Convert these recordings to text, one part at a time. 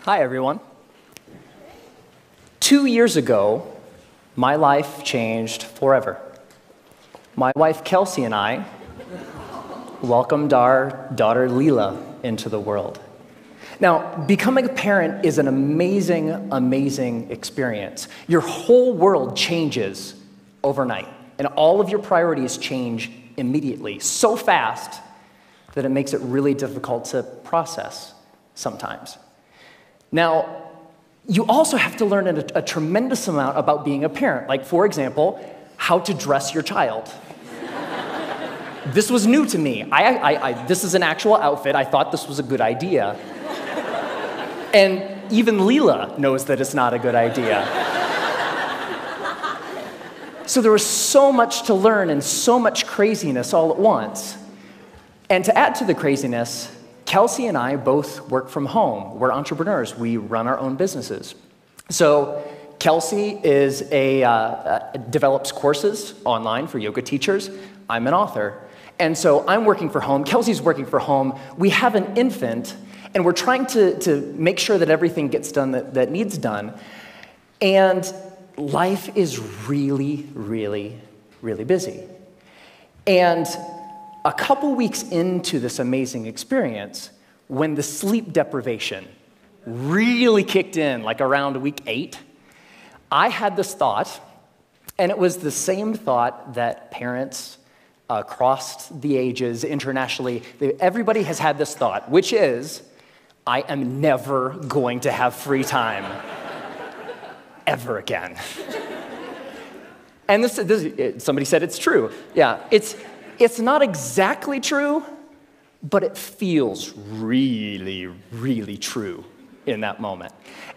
Hi, everyone. 2 years ago, my life changed forever. My wife, Kelsey, and I welcomed our daughter, Leela, into the world. Now, becoming a parent is an amazing, amazing experience. Your whole world changes overnight, and all of your priorities change immediately, so fast that it makes it really difficult to process sometimes. Now, you also have to learn a tremendous amount about being a parent. Like, for example, how to dress your child. This was new to me. This is an actual outfit. I thought this was a good idea. And even Leela knows that it's not a good idea. So there was so much to learn and so much craziness all at once. And to add to the craziness, Kelsey and I both work from home. We're entrepreneurs. We run our own businesses. So Kelsey develops courses online for yoga teachers. I'm an author. And so I'm working from home. Kelsey's working from home. We have an infant, and we're trying to make sure that everything gets done that needs done. And life is really, really, really busy. And a couple weeks into this amazing experience, when the sleep deprivation really kicked in, like around week 8, I had this thought, and it was the same thought that parents across the ages, internationally, everybody has had this thought, which is, I am never going to have free time ever again. And somebody said it's true. Yeah, it's not exactly true, but it feels really, really true in that moment.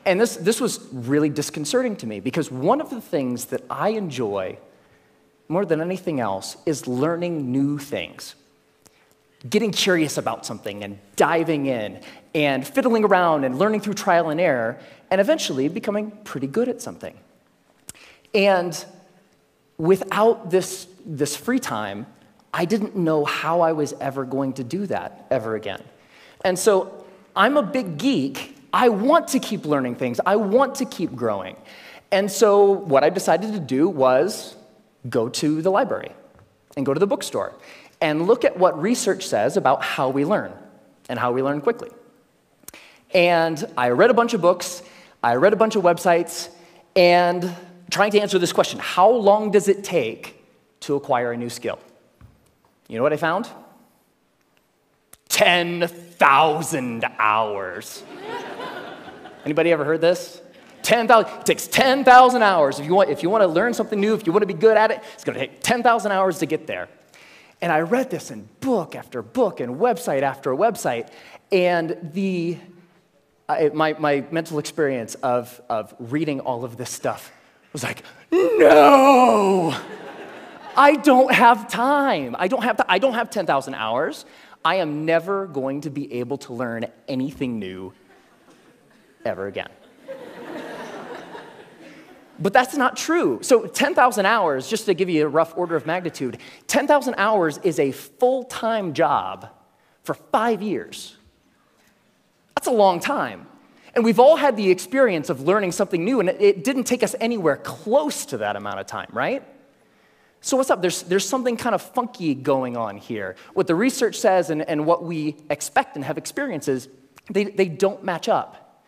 And this was really disconcerting to me, because one of the things that I enjoy more than anything else is learning new things. Getting curious about something and diving in and fiddling around and learning through trial and error and eventually becoming pretty good at something. And without this free time, I didn't know how I was ever going to do that ever again. And so I'm a big geek. I want to keep learning things. I want to keep growing. And so what I decided to do was go to the library and go to the bookstore and look at what research says about how we learn and how we learn quickly. And I read a bunch of books, I read a bunch of websites, and trying to answer this question: how long does it take to acquire a new skill? You know what I found? 10,000 hours. Anybody ever heard this? 10,000. It takes 10,000 hours. If you want to learn something new, if you want to be good at it, it's going to take 10,000 hours to get there. And I read this in book after book and website after website, and my mental experience of reading all of this stuff was like, no! I don't have time. I don't have 10,000 hours. I am never going to be able to learn anything new ever again. But that's not true. So 10,000 hours, just to give you a rough order of magnitude, 10,000 hours is a full-time job for 5 years. That's a long time. And we've all had the experience of learning something new, and it didn't take us anywhere close to that amount of time, right? So what's up? There's something kind of funky going on here. What the research says and what we expect and have experiences, they don't match up.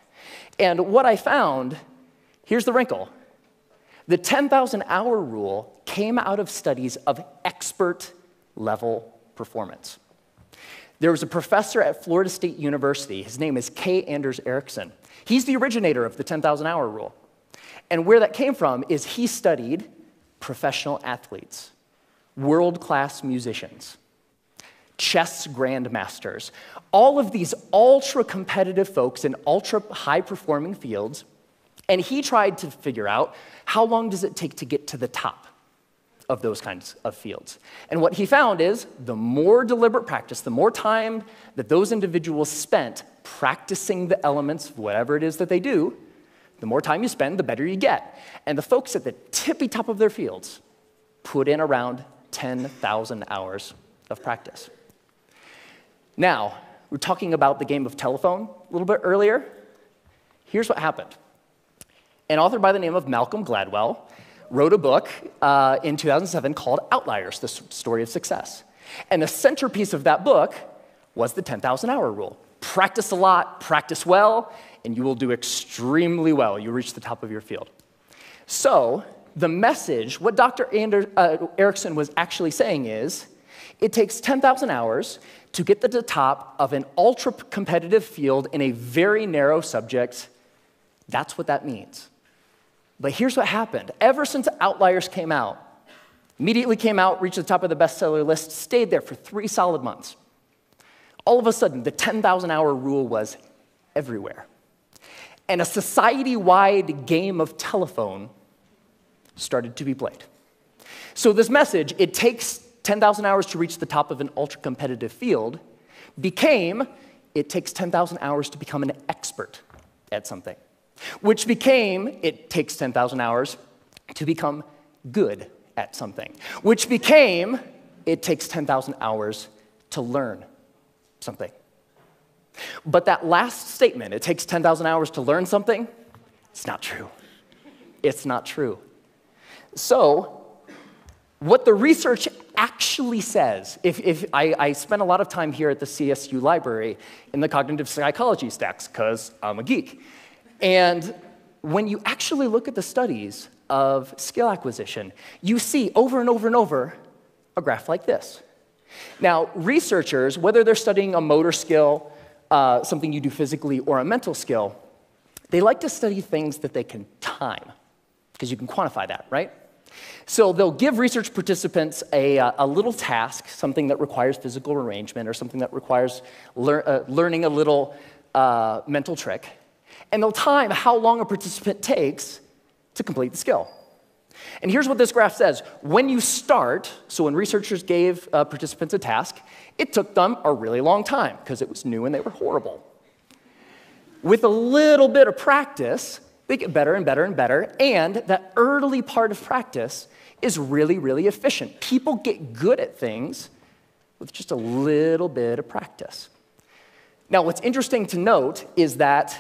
And what I found, here's the wrinkle. The 10,000 hour rule came out of studies of expert level performance. There was a professor at Florida State University. His name is K. Anders Ericsson. He's the originator of the 10,000 hour rule. And where that came from is he studied professional athletes, world-class musicians, chess grandmasters, all of these ultra-competitive folks in ultra-high-performing fields, and he tried to figure out how long does it take to get to the top of those kinds of fields. And what he found is the more deliberate practice, the more time that those individuals spent practicing the elements, whatever it is that they do, the more time you spend, the better you get. And the folks at the tippy top of their fields put in around 10,000 hours of practice. Now, we were talking about the game of telephone a little bit earlier. Here's what happened. An author by the name of Malcolm Gladwell wrote a book in 2007 called Outliers, the Story of Success. And the centerpiece of that book was the 10,000-hour rule. Practice a lot, practice well, and you will do extremely well. You reach the top of your field. So the message, what Dr. Erickson was actually saying is, it takes 10,000 hours to get to the top of an ultra-competitive field in a very narrow subject. That's what that means. But here's what happened. Ever since Outliers came out, immediately came out, reached the top of the bestseller list, stayed there for 3 solid months. All of a sudden, the 10,000-hour rule was everywhere. And a society-wide game of telephone started to be played. So this message, it takes 10,000 hours to reach the top of an ultra-competitive field, became, it takes 10,000 hours to become an expert at something. Which became, it takes 10,000 hours to become good at something. Which became, it takes 10,000 hours to learn something. But that last statement, it takes 10,000 hours to learn something, it's not true. It's not true. So, what the research actually says, if I spend a lot of time here at the CSU library in the cognitive psychology stacks, because I'm a geek. And when you actually look at the studies of skill acquisition, you see over and over and over a graph like this. Now, researchers, whether they're studying a motor skill, something you do physically, or a mental skill, they like to study things that they can time, because you can quantify that, right? So they'll give research participants a little task, something that requires physical arrangement or something that requires learning a little mental trick, and they'll time how long a participant takes to complete the skill. And here's what this graph says. When you start, so when researchers gave participants a task, it took them a really long time because it was new and they were horrible. With a little bit of practice, they get better and better and better, and that early part of practice is really, really efficient. People get good at things with just a little bit of practice. Now, what's interesting to note is that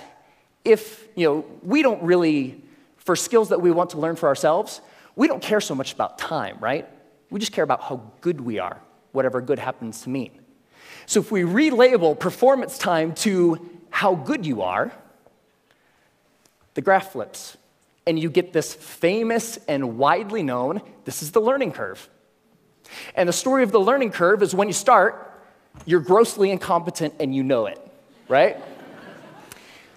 if, we don't really, for skills that we want to learn for ourselves, we don't care so much about time, right? We just care about how good we are, whatever good happens to mean. So if we relabel performance time to how good you are, the graph flips, and you get this famous and widely known, this is the learning curve. And the story of the learning curve is when you start, you're grossly incompetent and you know it, right?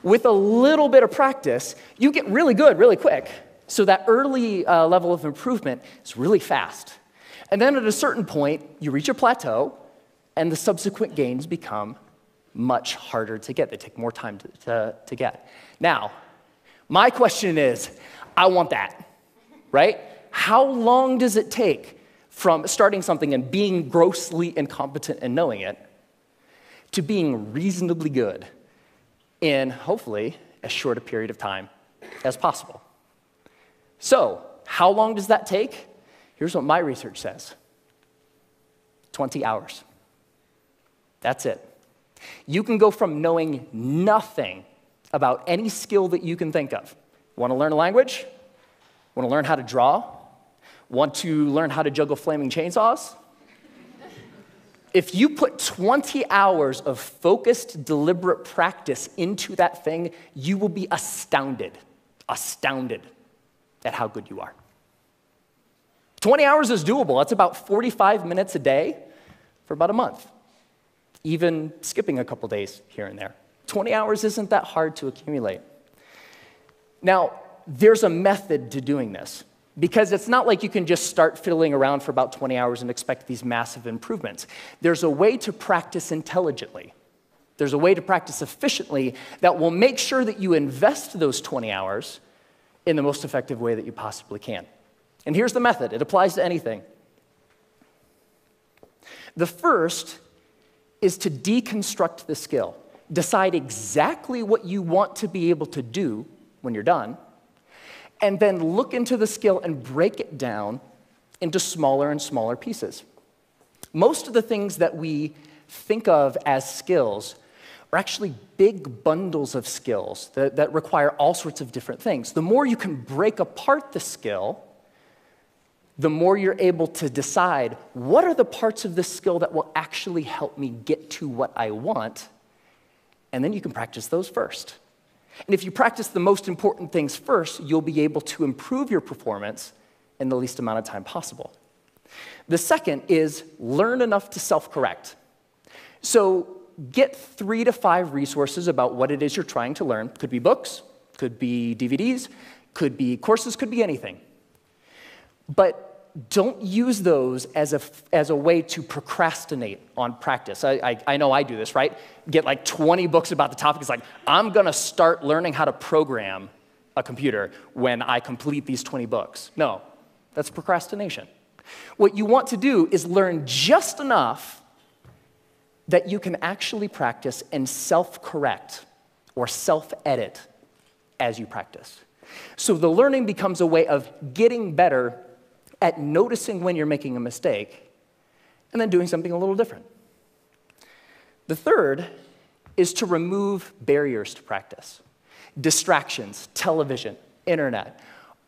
With a little bit of practice, you get really good really quick. So that early level of improvement is really fast. And then at a certain point, you reach a plateau, and the subsequent gains become much harder to get. They take more time to get. Now, my question is, I want that, right? How long does it take from starting something and being grossly incompetent and knowing it to being reasonably good in, hopefully, as short a period of time as possible? So, how long does that take? Here's what my research says. 20 hours. That's it. You can go from knowing nothing about any skill that you can think of. Want to learn a language? Want to learn how to draw? Want to learn how to juggle flaming chainsaws? If you put 20 hours of focused, deliberate practice into that thing, you will be astounded at how good you are. 20 hours is doable. That's about 45 minutes a day for about a month, even skipping a couple days here and there. 20 hours isn't that hard to accumulate. Now, there's a method to doing this, because it's not like you can just start fiddling around for about 20 hours and expect these massive improvements. There's a way to practice intelligently. There's a way to practice efficiently that will make sure that you invest those 20 hours in the most effective way that you possibly can. And here's the method. It applies to anything. The first is to deconstruct the skill. Decide exactly what you want to be able to do when you're done, and then look into the skill and break it down into smaller and smaller pieces. Most of the things that we think of as skills are actually big bundles of skills that require all sorts of different things. The more you can break apart the skill, the more you're able to decide what are the parts of this skill that will actually help me get to what I want, and then you can practice those first. And if you practice the most important things first, you'll be able to improve your performance in the least amount of time possible. The second is learn enough to self-correct. So get 3 to 5 resources about what it is you're trying to learn. Could be books, could be DVDs, could be courses, could be anything. But don't use those as a way to procrastinate on practice. I know I do this, right? Get like 20 books about the topic. It's like, I'm going to start learning how to program a computer when I complete these 20 books. No, that's procrastination. What you want to do is learn just enough that you can actually practice and self-correct or self-edit as you practice. So the learning becomes a way of getting better at noticing when you're making a mistake and then doing something a little different. The third is to remove barriers to practice. Distractions, television, internet,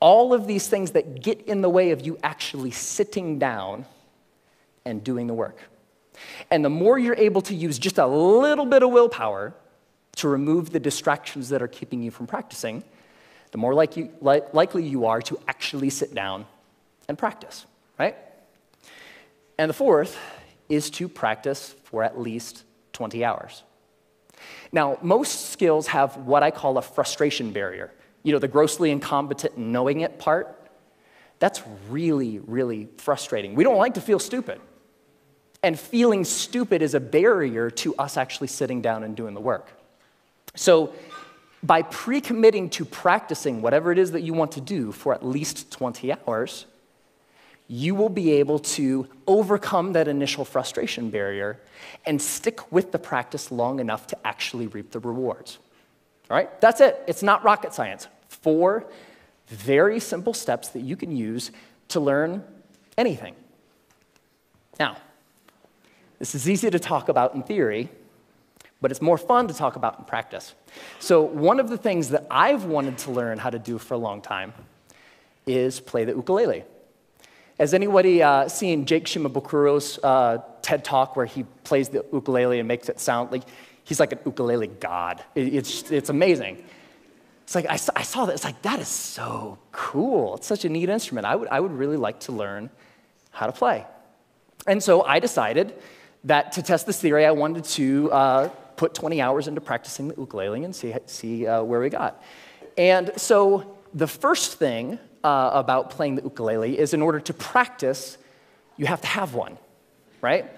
all of these things that get in the way of you actually sitting down and doing the work. And the more you're able to use just a little bit of willpower to remove the distractions that are keeping you from practicing, the more likely you are to actually sit down and practice, right? And the fourth is to practice for at least 20 hours. Now, most skills have what I call a frustration barrier. You know, the grossly incompetent knowing it part. That's really, really frustrating. We don't like to feel stupid. And feeling stupid is a barrier to us actually sitting down and doing the work. So by pre-committing to practicing whatever it is that you want to do for at least 20 hours, you will be able to overcome that initial frustration barrier and stick with the practice long enough to actually reap the rewards. All right? That's it. It's not rocket science. 4 very simple steps that you can use to learn anything. Now, this is easy to talk about in theory, but it's more fun to talk about in practice. So one of the things that I've wanted to learn how to do for a long time is play the ukulele. Has anybody seen Jake Shimabukuro's TED Talk where he plays the ukulele and makes it sound like he's like an ukulele god? It's amazing. It's like I saw that. It's like, that is so cool. It's such a neat instrument. I would really like to learn how to play. And so I decided that to test this theory, I wanted to put 20 hours into practicing the ukulele and see where we got. And so the first thing about playing the ukulele is in order to practice, you have to have one, right?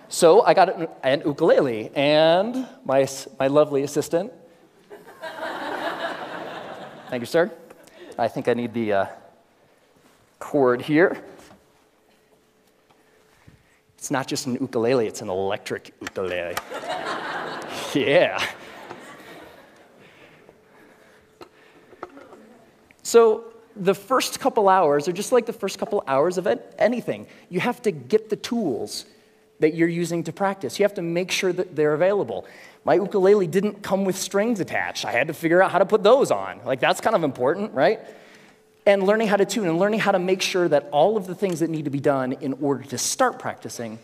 So I got an ukulele, and my lovely assistant. Thank you, sir. I think I need the cord here. It's not just an ukulele, it's an electric ukulele. Yeah. So the first couple hours are just like the first couple hours of anything. You have to get the tools that you're using to practice. You have to make sure that they're available. My ukulele didn't come with strings attached. I had to figure out how to put those on. Like, that's kind of important, right? And learning how to tune and learning how to make sure that all of the things that need to be done in order to start practicing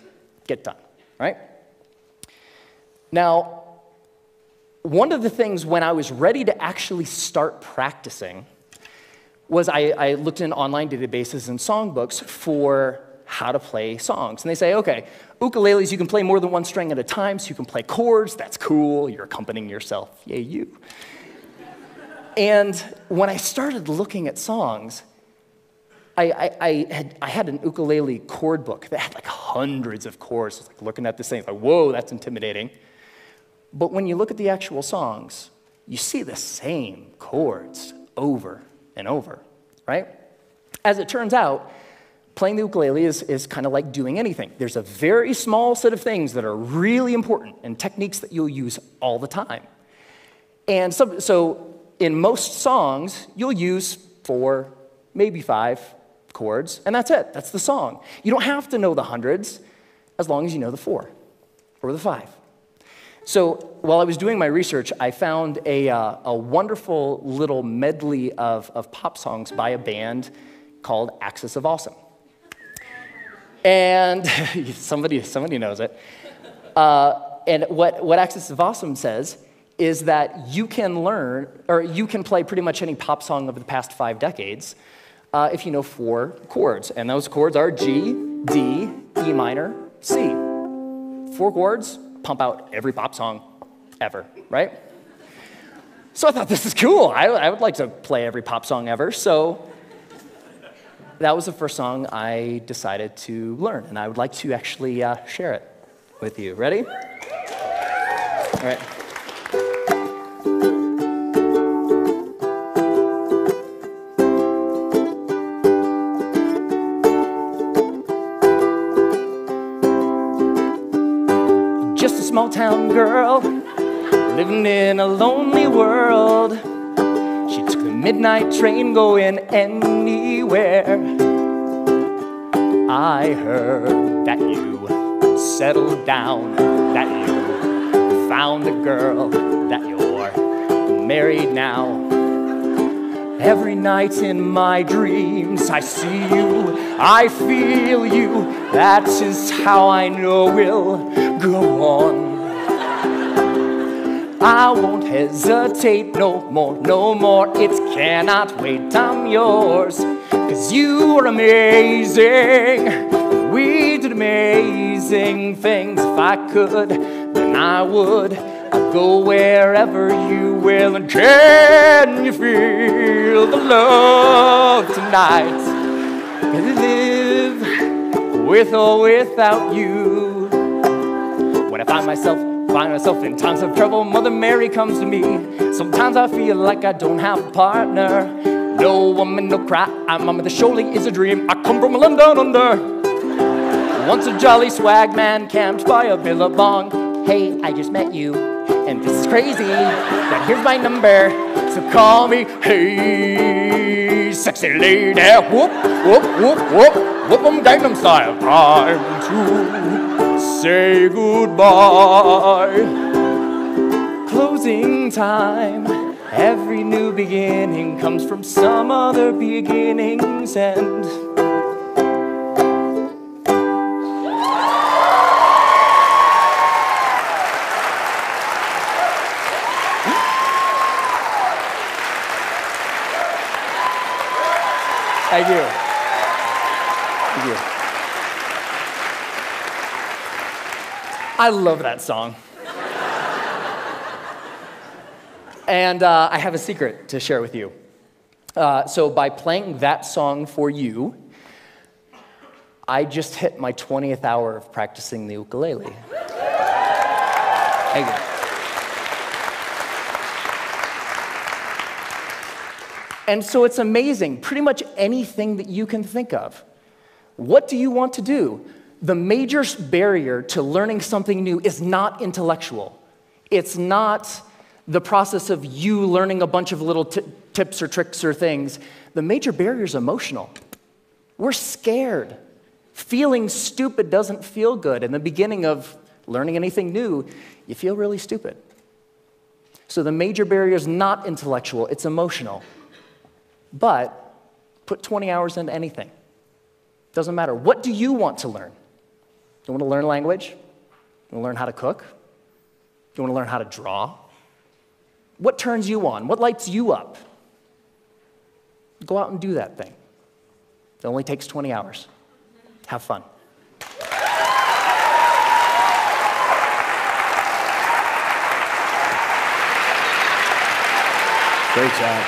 get done, right? Now, one of the things when I was ready to actually start practicing was I looked in online databases and songbooks for how to play songs. And they say, okay, ukuleles, you can play more than one string at a time, so you can play chords. That's cool. You're accompanying yourself. Yay, you. And when I started looking at songs, I had an ukulele chord book that had like hundreds of chords. I was like looking at this thing, like, whoa, that's intimidating. But when you look at the actual songs, you see the same chords over and over, right? As it turns out, playing the ukulele is kind of like doing anything. There's a very small set of things that are really important and techniques that you'll use all the time. And so in most songs, you'll use 4, maybe 5 chords, and that's it. That's the song. You don't have to know the hundreds as long as you know the 4 or the 5. So while I was doing my research, I found a wonderful little medley of pop songs by a band called Axis of Awesome. And somebody knows it. And what Axis of Awesome says is that you can learn, or you can play pretty much any pop song over the past 5 decades if you know 4 chords. And those chords are G, D, E minor, C. 4 chords, pump out every pop song ever, right? So I thought, this is cool. I would like to play every pop song ever. So that was the first song I decided to learn. And I would like to actually share it with you. Ready? All right. Just a small town girl living in a lonely world. She took the midnight train going anywhere. I heard that you settled down, that you found a girl, that you're married now. Every night in my dreams I see you, I feel you. That is how I know we'll go on. I won't hesitate no more, no more. It cannot wait, I'm yours. 'Cause you are amazing. We did amazing things. If I could, then I would. I'd go wherever you will. And can you feel the love tonight? Can live with or without you? When I find myself in times of trouble, Mother Mary comes to me. Sometimes I feel like I don't have a partner. No woman, no cry, mama, this surely is a dream. I come from a land down under. Once a jolly swag man camped by a billabong. Hey, I just met you, and this is crazy. Now here's my number, so call me. Hey, sexy lady, whoop, whoop, whoop, whoop, whoop 'em Gangnam Style. Time to say goodbye. Closing time. Every new beginning comes from some other beginning's end. Thank you. Thank you. I love that song. And I have a secret to share with you. So by playing that song for you, I just hit my 20th hour of practicing the ukulele. Thank you. And so it's amazing, pretty much anything that you can think of. What do you want to do? The major barrier to learning something new is not intellectual. It's not the process of you learning a bunch of little tips or tricks or things. The major barrier is emotional. We're scared. Feeling stupid doesn't feel good. In the beginning of learning anything new, you feel really stupid. So the major barrier is not intellectual, it's emotional. But put 20 hours into anything. Doesn't matter. What do you want to learn? You want to learn language? You want to learn how to cook? You want to learn how to draw? What turns you on? What lights you up? Go out and do that thing. It only takes 20 hours. Have fun. Great job.